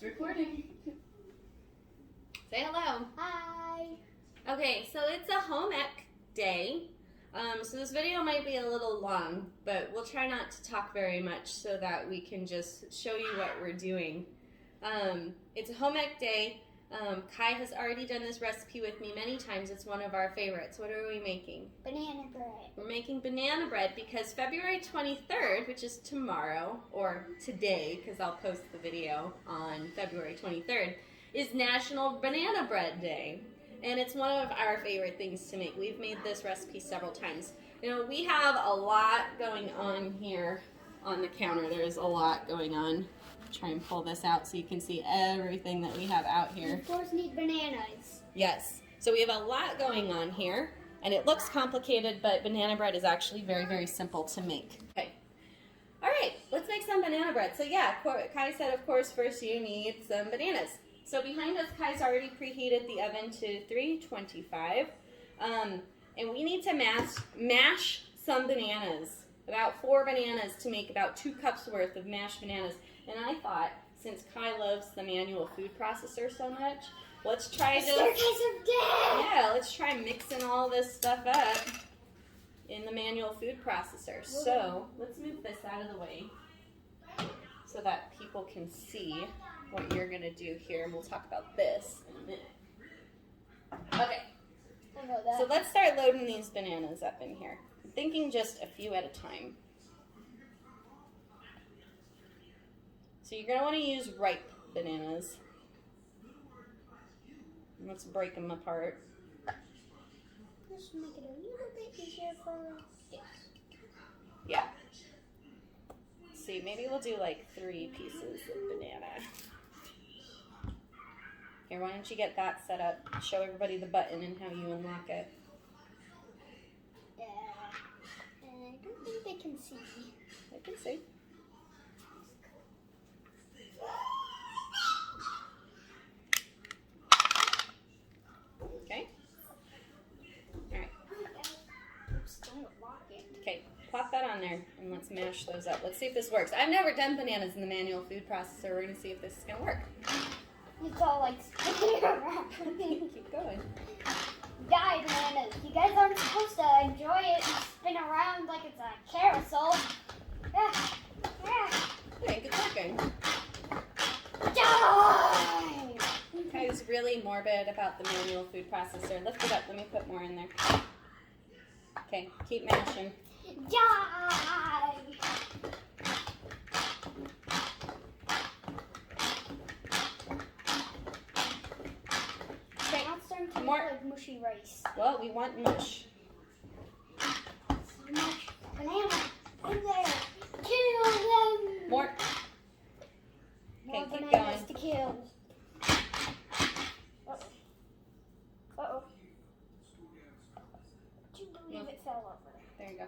It's recording. Say hello. Hi. Okay, so it's a home ec day. So this video might be a little long, but we'll try not to talk very much so that we can just show you what we're doing. It's a home ec day. Kai has already done this recipe with me many times. It's one of our favorites. What are we making? Banana bread. We're making banana bread because February 23rd, which is tomorrow, or today, because I'll post the video on February 23rd, is National Banana Bread Day. And it's one of our favorite things to make. We've made this recipe several times. You know, we have a lot going on here on the counter. There's a lot going on. Try and pull this out so you can see everything that we have out here. We of course need bananas. Yes. So we have a lot going on here, and it looks complicated, but banana bread is actually very, very simple to make. Okay. All right, let's make some banana bread. So yeah, Kai said, of course, first you need some bananas. So behind us, Kai's already preheated the oven to 325. And we need to mash some bananas, about 4 bananas to make about 2 cups worth of mashed bananas. And I thought, since Kai loves the manual food processor so much, let's try let's try mixing all this stuff up in the manual food processor. So let's move this out of the way so that people can see what you're gonna do here, and we'll talk about this in a minute. Okay, so let's start loading these bananas up in here. I'm thinking just a few at a time. So you're gonna wanna use ripe bananas. Let's break them apart. Just make it a little bit easier for us. Yeah. See, maybe we'll do like 3 pieces of banana. Here, why don't you get that set up? Show everybody the button and how you unlock it. Yeah. And I don't think they can see. I can see. Okay. All right. Okay, plop that on there and let's mash those up. Let's see if this works. I've never done bananas in the manual food processor. We're gonna see if this is gonna work. It's all like spinning around. Keep going. Die bananas. You guys aren't supposed to enjoy it and spin around like it's a carousel. I think it's working. Die! Kai's really morbid about the manual food processor. Lift it up. Let me put more in there. Okay, keep mashing. Die! Okay, Now it's starting to look more. like mushy rice. Well, we want mush. So much banana in there. Kill them! More. More Okay, keep bananas going. to kill. Uh-oh. Uh-oh. Would you believe it fell over? There you go.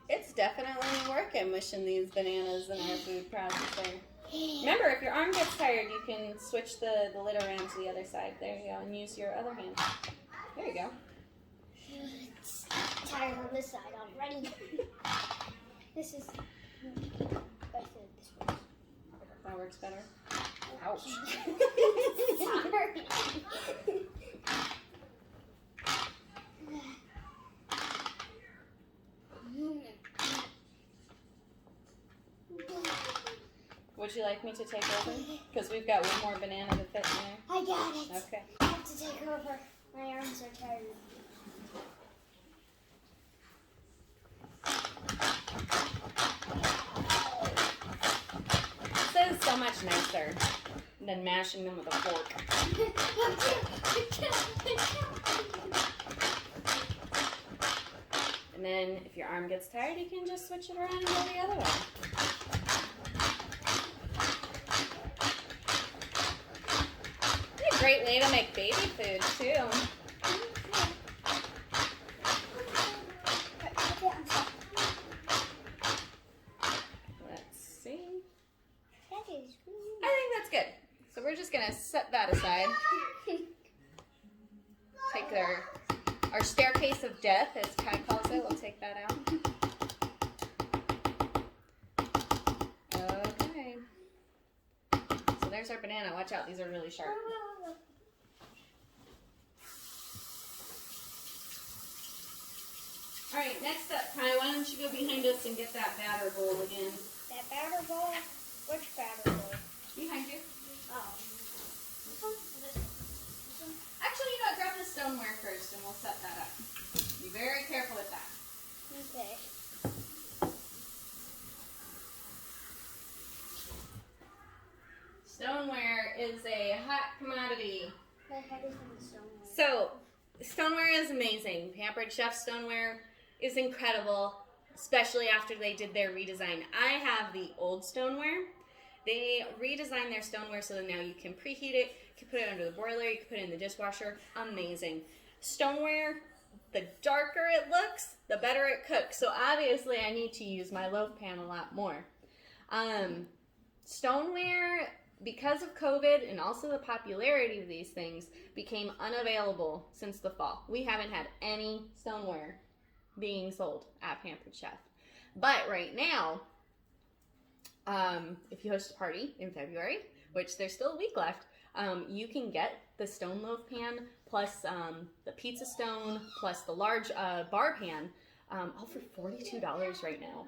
It's definitely working, mushing these bananas in our food processor. Remember, if your arm gets tired, you can switch the lid around to the other side. There you go, and use your other hand. There you go. It's tired on this side already. This is. I said this one. That works better. Ouch. Sorry. Would you like me to take over? Because we've got one more banana to fit in there. I got it. Okay. I have to take over. My arms are tired. This is so much nicer than mashing them with a fork. And then if your arm gets tired, you can just switch it around and go the other way. It's a great way to make baby food, too. Let's see. That is really I think that's good. So we're just going to set that aside. Take our staircase of death, as Kai calls it. We'll take that out. sharp banana. Watch out, these are really sharp. All right, next up, Kai, why don't you go behind us and get that batter bowl again? That batter bowl? Which batter bowl? Behind you. Oh. This one? This one? Actually, you know, grab the stoneware first and we'll set that up. Be very careful with that. Okay. Stoneware is a hot commodity. My head is in the stoneware. So, stoneware is amazing. Pampered Chef stoneware is incredible, especially after they did their redesign. I have the old stoneware. They redesigned their stoneware so that now you can preheat it, you can put it under the broiler, you can put it in the dishwasher. Amazing. Stoneware, the darker it looks, the better it cooks. So obviously I need to use my loaf pan a lot more. Stoneware, because of COVID and also the popularity of these things, became unavailable since the fall. We haven't had any stoneware being sold at Pampered Chef. But right now, if you host a party in February, which there's still a week left, you can get the stone loaf pan plus the pizza stone plus the large bar pan all for $42 right now.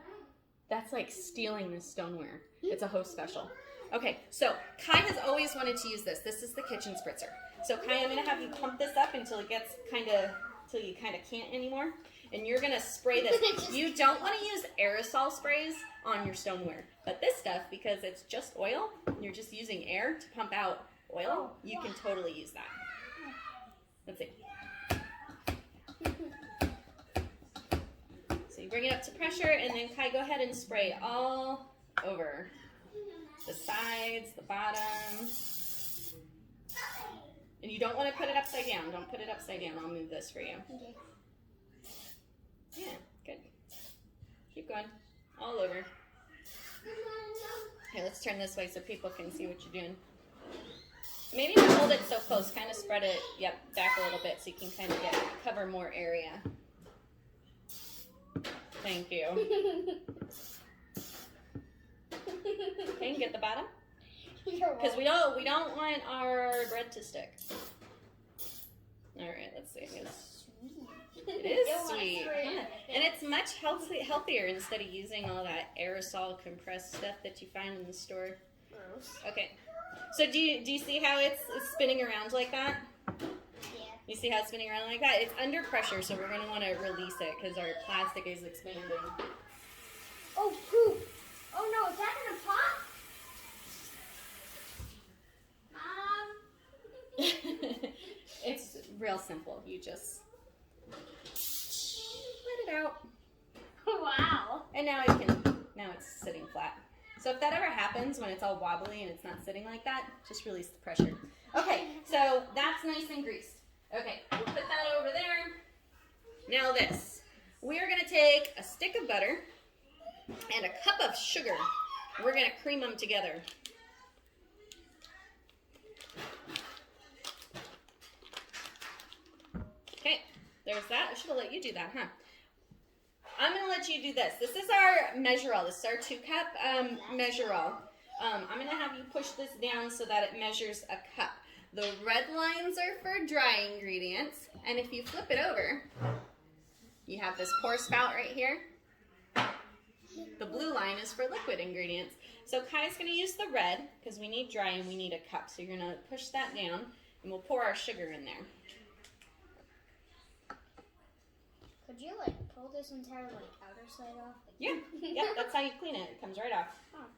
That's like stealing this stoneware. It's a host special. Okay, so Kai has always wanted to use this. This is the kitchen spritzer. So Kai, I'm gonna have you pump this up until it gets till you kind of can't anymore. And you're gonna spray this. You don't want to use aerosol sprays on your stoneware, but this stuff, because it's just oil, you're just using air to pump out oil, you can totally use that. Let's see. So you bring it up to pressure, and then Kai, go ahead and spray all over. The sides, the bottom. And you don't want to put it upside down. Don't put it upside down. I'll move this for you. Okay. Yeah, good. Keep going. All over. Okay, let's turn this way so people can see what you're doing. Maybe don't hold it so close. Kind of spread it, back a little bit so you can kind of cover more area. Thank you. Okay, and get the bottom. Because we don't want our bread to stick. All right, let's see. It is sweet. Yeah. And it's much healthier instead of using all that aerosol compressed stuff that you find in the store. Gross. Okay. So do you see how it's spinning around like that? Yeah. You see how it's spinning around like that? It's under pressure, so we're going to want to release it because our plastic is expanding. Oh, poop. Oh no, is that in a pot? Mom? It's real simple. You just let it out. Wow. And now it's sitting flat. So if that ever happens when it's all wobbly and it's not sitting like that, just release the pressure. Okay, so that's nice and greased. Okay, we'll put that over there. Now this. We are going to take a stick of butter and a cup of sugar. We're going to cream them together. Okay, there's that. I should have let you do that, huh? I'm going to let you do this. This is our measure-all. This is our 2-cup measure-all. I'm going to have you push this down so that it measures a cup. The red lines are for dry ingredients, and if you flip it over, you have this pour spout right here. The blue line is for liquid ingredients. So Kai's going to use the red because we need dry and we need a cup. So you're going to push that down, and we'll pour our sugar in there. Could you pull this entire outer side off? Yeah, that's how you clean it. It comes right off. Oh.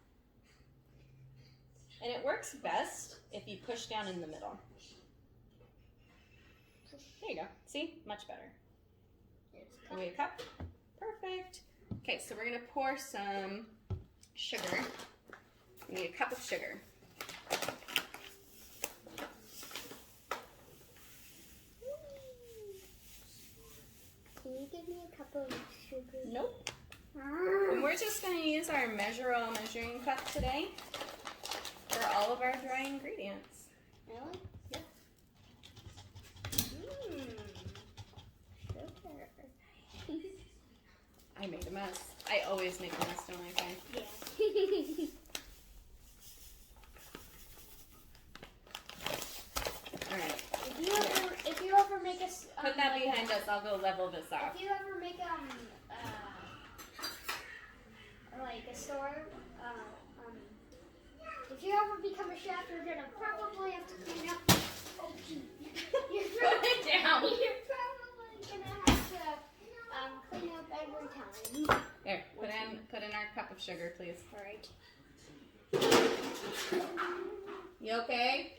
And it works best if you push down in the middle. There you go. See? Much better. Can we get a cup? Perfect. Okay, so we're going to pour some sugar. We need a cup of sugar. Can you give me a cup of sugar? Nope. And we're just going to use our measure-all measuring cup today for all of our dry ingredients. Really? Yep. Sugar. I made a mess. I always make a mess, don't I, Kai? Yeah. Put that behind us. I'll go level this off. If you ever make like a store, if you ever become a chef, you're gonna probably have to clean up. Oh, gee. Put it down. You're probably gonna have to clean up every time. Here, put in our cup of sugar, please. All right. You okay?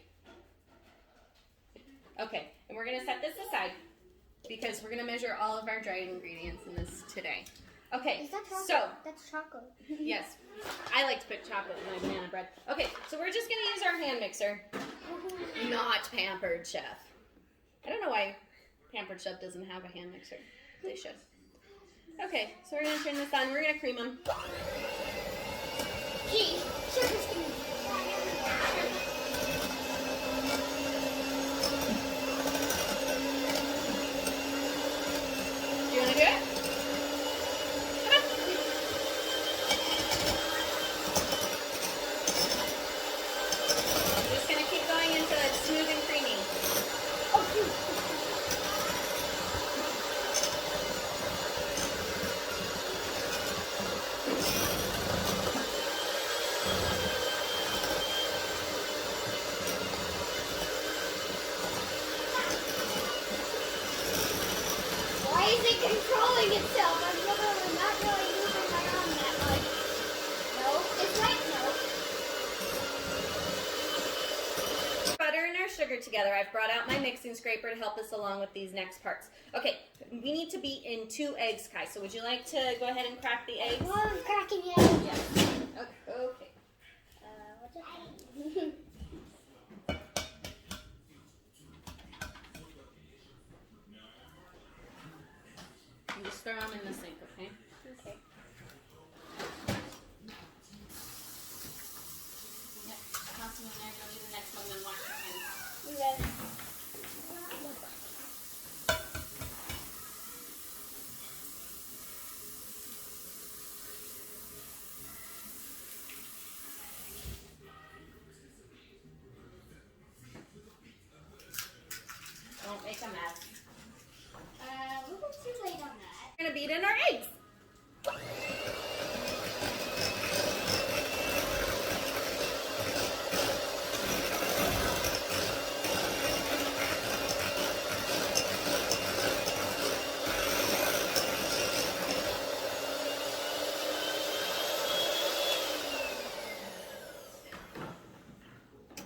Okay, and we're gonna set this aside because we're gonna measure all of our dried ingredients in this today. Okay, Is that chocolate? so That's chocolate. yes, I like to put chocolate in my banana bread. Okay, so we're just gonna use our hand mixer. Not Pampered Chef. I don't know why Pampered Chef doesn't have a hand mixer. They should. Okay, so we're gonna turn this on. We're gonna cream them. Gee, sugar's gonna be Do you wanna do it? Come on. We're just gonna keep going until it's smooth and creamy. Oh, shoot. Why is it controlling itself? I'm literally not really moving my arm that much. No, it's right. No. Butter and our sugar together. I've brought out my mixing scraper to help us along with these next parts. Okay, we need to beat in 2 eggs, Kai. So would you like to go ahead and crack the eggs? Well, I'm cracking the egg. Yes. Okay. What's that? You just throw them in the sink, okay? Okay. Yep. Toss them in there. Go do the next one, then wash your hands. Okay. Don't make a mess. We're too late on that. We're gonna beat in our eggs.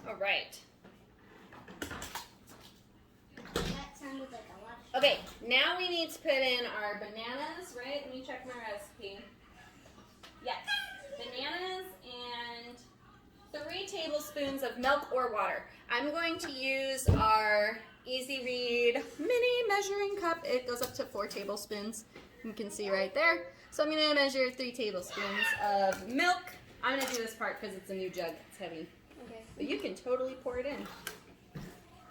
All right. That sounded like a lot. Okay, now we need to put in our bananas, right? Let me check my recipe. Yes, bananas and 3 tablespoons of milk or water. I'm going to use our Easy Read mini measuring cup. It goes up to 4 tablespoons. You can see right there. So I'm going to measure 3 tablespoons of milk. I'm going to do this part because it's a new jug. It's heavy. Okay. But you can totally pour it in.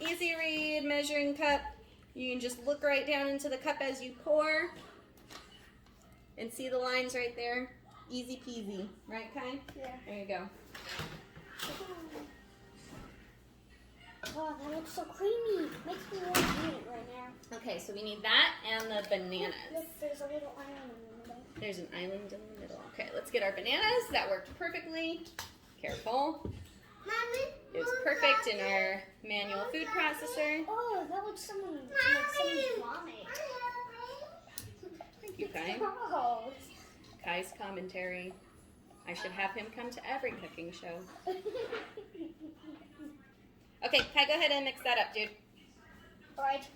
Easy Read measuring cup. You can just look right down into the cup as you pour. And see the lines right there? Easy peasy. Right, Kai? Yeah. There you go. Oh, that looks so creamy. Makes me want to eat it right now. Okay, so we need that and the bananas. Look, there's a little island in the middle. There's an island in the middle. Okay, let's get our bananas. That worked perfectly. Careful. Mommy, It was perfect in our manual food processor. oh, that looks like someone's vomit. Thank you, Kai. Gross. Kai's commentary. I should have him come to every cooking show. Okay, Kai, go ahead and mix that up, dude. Right.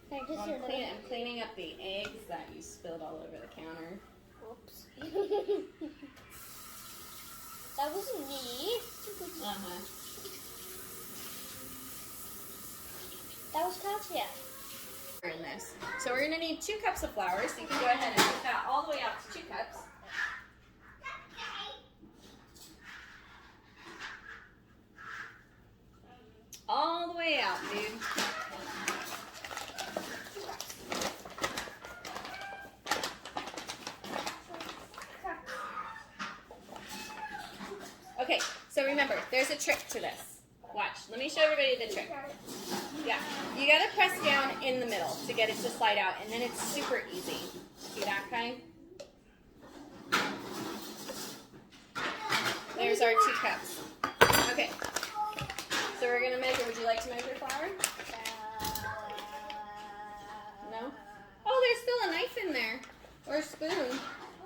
I'm cleaning up the eggs that you spilled all over the counter. Oops. That wasn't me. Uh-huh. That was Katya. In this. So we're gonna need 2 cups of flour, so you can go ahead and put that all the way out to 2 cups. All the way out, dude. Okay, so remember, there's a trick to this. Watch, let me show everybody the trick. Yeah, you gotta press down in the middle to get it to slide out, and then it's super easy. See that, Kai? There's our 2 cups. Okay, so we're gonna measure. Would you like to measure flour? No? Oh, there's still a knife in there, or a spoon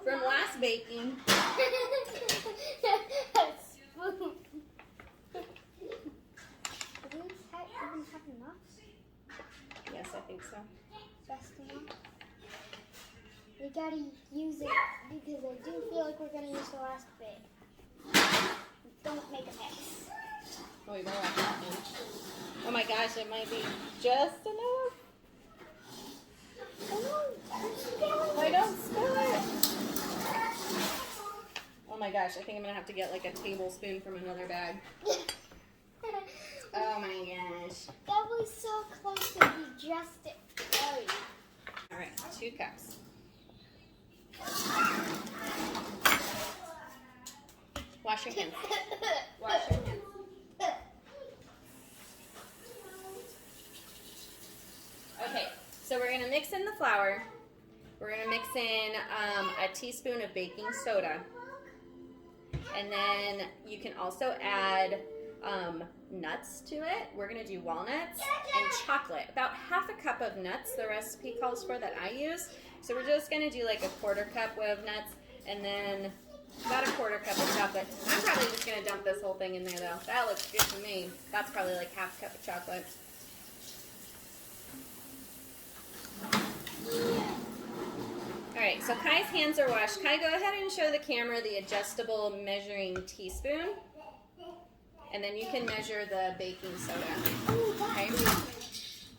from last baking. Yes, I think so. Best enough. We gotta use it because I do feel like we're gonna use the last bit. Don't make a mess. Oh, we better watch that one. Oh my gosh, it might be just enough. I don't spill it. Oh my gosh, I think I'm gonna have to get like a tablespoon from another bag. Oh my gosh. That was so close to be just right. All right, 2 cups. Wash your hands. Wash your hands. Okay, so we're gonna mix in the flour. We're gonna mix in a teaspoon of baking soda. And then you can also add nuts to it. We're gonna do walnuts and chocolate. About half a cup of nuts the recipe calls for that I use. So we're just gonna do like a 1/4 cup of nuts and then about a 1/4 cup of chocolate. I'm probably just gonna dump this whole thing in there though. That looks good to me. That's probably like half a cup of chocolate. Alright, so Kai's hands are washed. Kai, go ahead and show the camera the adjustable measuring teaspoon. And then you can measure the baking soda. Okay?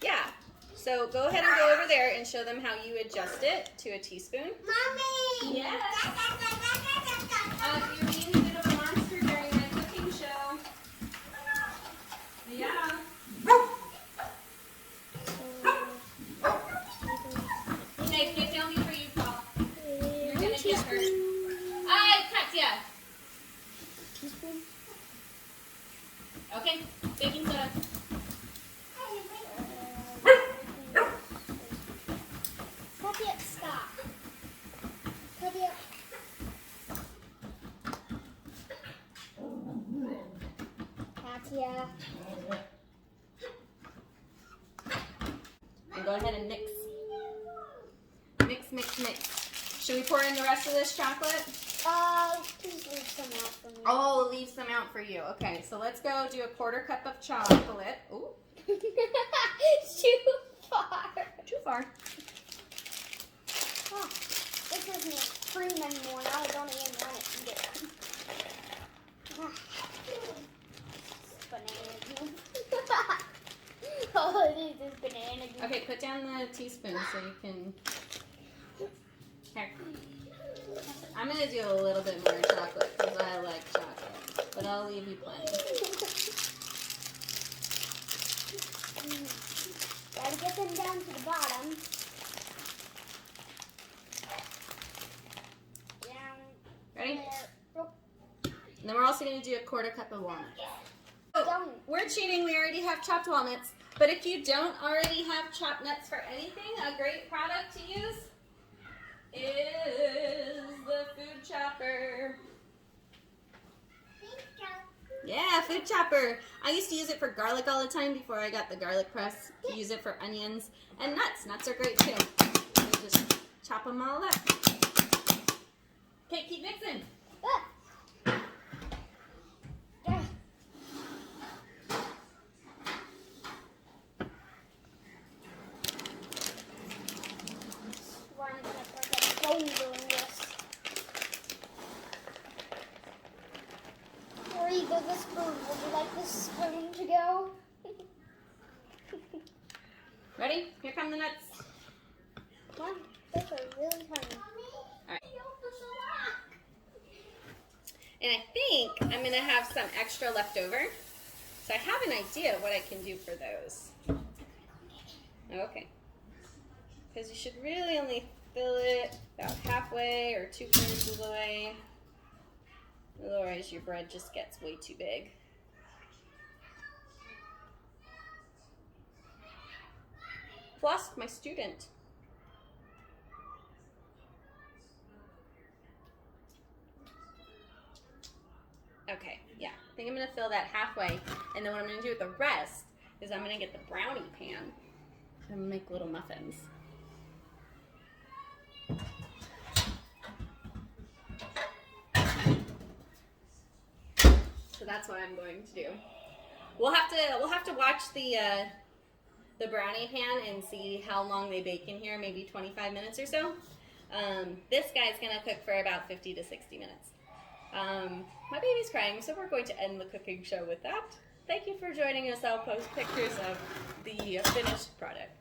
Yeah. So go ahead and go over there and show them how you adjust it to a teaspoon. Mommy! Yes. You're being a bit of a monster during my cooking show. Yeah. Okay, get down before you fall. You're gonna get hurt. Katya. Teaspoon? Okay, baking soda. Katya, stop. Katya. Katya. And go ahead and mix. Mix, mix, mix. Should we pour in the rest of this chocolate? Please leave some out for me. Oh, leave some out for you. Okay, so let's go do a 1/4 cup of chocolate. Ooh, Too far. too far. Oh, this isn't cream anymore. Now I don't even want to eat it. Banana juice. Oh, this is banana juice. Okay, put down the teaspoon so you can. Here. I'm gonna do a little bit more chocolate because I like chocolate, but I'll leave you plenty. Gotta get them down to the bottom. Down Ready? there. Oh, And then we're also gonna do a 1/4 cup of walnuts. down. We're cheating, we already have chopped walnuts, but if you don't already have chopped nuts for anything, a great product to use is the food chopper. Yeah, food chopper. I used to use it for garlic all the time before I got the garlic press. Use it for onions and nuts. Nuts are great too. You just chop them all up. Okay, keep mixing. Ah. Yeah. One gonna put a boulder in this. Or either the spoon. Would you like the spoon to go? Ready? Here come the nuts. Come on. Those are really tiny. Alright. And I think I'm going to have some extra left over. So I have an idea what I can do for those. Okay. Because you should really only fill it about halfway or 2/3 of the way. Or otherwise your bread just gets way too big. Plus, my student. Okay, yeah, I think I'm gonna fill that halfway, and then what I'm gonna do with the rest is I'm gonna get the brownie pan and make little muffins. So that's what I'm going to do. We'll have to watch the brownie pan and see how long they bake in here, maybe 25 minutes or so. This guy's gonna cook for about 50 to 60 minutes. My baby's crying, so we're going to end the cooking show with that. Thank you for joining us. I'll post pictures of the finished product.